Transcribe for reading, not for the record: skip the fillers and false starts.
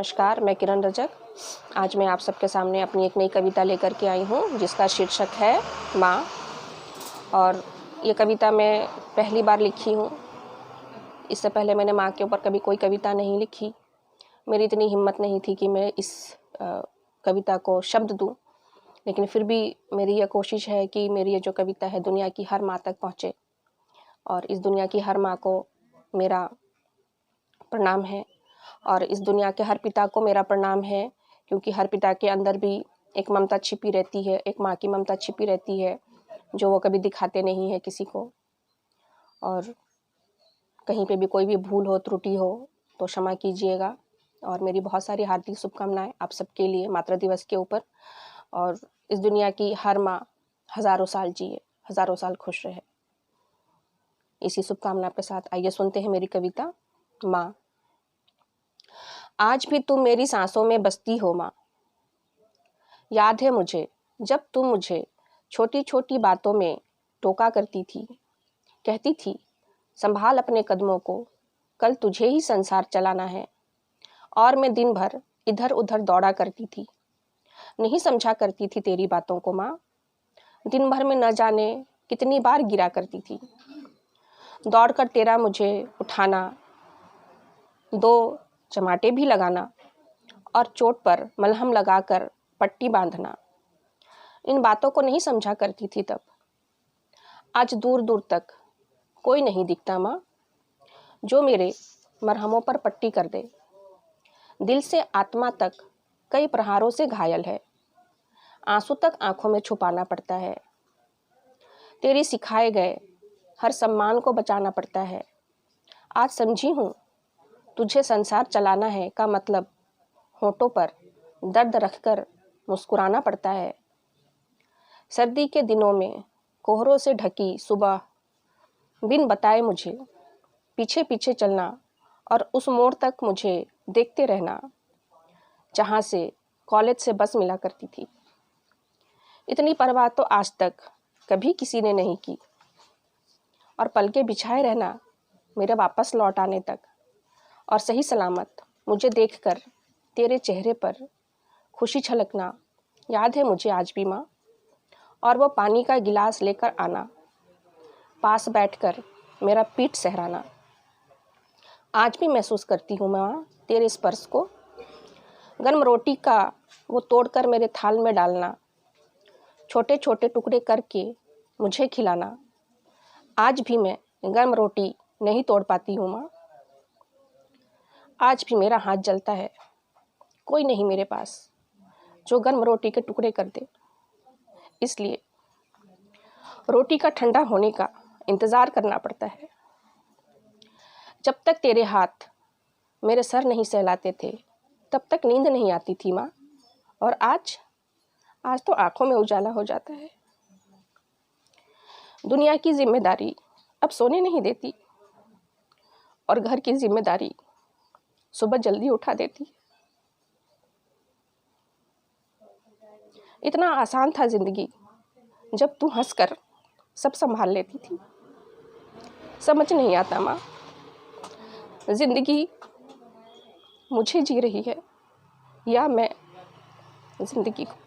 नमस्कार, मैं किरण रजक। आज मैं आप सबके सामने अपनी एक नई कविता लेकर के आई हूँ जिसका शीर्षक है माँ। और ये कविता मैं पहली बार लिखी हूँ। इससे पहले मैंने माँ के ऊपर कभी कोई कविता नहीं लिखी। मेरी इतनी हिम्मत नहीं थी कि मैं इस कविता को शब्द दूँ, लेकिन फिर भी मेरी यह कोशिश है कि मेरी ये जो कविता है दुनिया की हर माँ तक पहुँचे। और इस दुनिया की हर माँ को मेरा प्रणाम है और इस दुनिया के हर पिता को मेरा प्रणाम है, क्योंकि हर पिता के अंदर भी एक ममता छिपी रहती है, एक माँ की ममता छिपी रहती है जो वो कभी दिखाते नहीं है किसी को। और कहीं पे भी कोई भी भूल हो, त्रुटि हो तो क्षमा कीजिएगा। और मेरी बहुत सारी हार्दिक शुभकामनाएं आप सबके लिए मातृ दिवस के ऊपर। और इस दुनिया की हर माँ हज़ारों साल जिए, हज़ारों साल खुश रहे। इसी शुभकामना के साथ आइए सुनते हैं मेरी कविता माँ। आज भी तुम मेरी सांसों में बसती हो माँ। याद है मुझे जब तुम मुझे छोटी छोटी बातों में टोका करती थी, कहती थी संभाल अपने कदमों को, कल तुझे ही संसार चलाना है। और मैं दिन भर इधर उधर दौड़ा करती थी, नहीं समझा करती थी तेरी बातों को माँ। दिन भर में न जाने कितनी बार गिरा करती थी, दौड़कर तेरा मुझे उठाना, दो चमाटे भी लगाना और चोट पर मलहम लगाकर पट्टी बांधना। इन बातों को नहीं समझा करती थी तब। आज दूर दूर तक कोई नहीं दिखता माँ जो मेरे मरहमों पर पट्टी कर दे। दिल से आत्मा तक कई प्रहारों से घायल है, आंसू तक आंखों में छुपाना पड़ता है। तेरी सिखाए गए हर सम्मान को बचाना पड़ता है। आज समझी हूँ तुझे संसार चलाना है का मतलब होठों पर दर्द रखकर मुस्कुराना पड़ता है। सर्दी के दिनों में कोहरों से ढकी सुबह बिन बताए मुझे पीछे पीछे चलना और उस मोड़ तक मुझे देखते रहना जहाँ से कॉलेज से बस मिला करती थी। इतनी परवाह तो आज तक कभी किसी ने नहीं की। और पलके बिछाए रहना मेरे वापस लौट आने तक, और सही सलामत मुझे देखकर तेरे चेहरे पर खुशी छलकना याद है मुझे आज भी माँ। और वो पानी का गिलास लेकर आना, पास बैठकर मेरा पीठ सहराना। आज भी महसूस करती हूँ माँ तेरे स्पर्श को। गर्म रोटी का वो तोड़कर मेरे थाल में डालना, छोटे छोटे टुकड़े करके मुझे खिलाना। आज भी मैं गर्म रोटी नहीं तोड़ पाती हूँ माँ। आज भी मेरा हाथ जलता है, कोई नहीं मेरे पास जो गर्म रोटी के टुकड़े कर दे। इसलिए रोटी का ठंडा होने का इंतज़ार करना पड़ता है। जब तक तेरे हाथ मेरे सर नहीं सहलाते थे तब तक नींद नहीं आती थी माँ। और आज तो आंखों में उजाला हो जाता है। दुनिया की जिम्मेदारी अब सोने नहीं देती, और घर की जिम्मेदारी सुबह जल्दी उठा देती। इतना आसान था जिंदगी जब तू हंसकर सब संभाल लेती थी। समझ नहीं आता माँ, जिंदगी मुझे जी रही है या मैं जिंदगी को।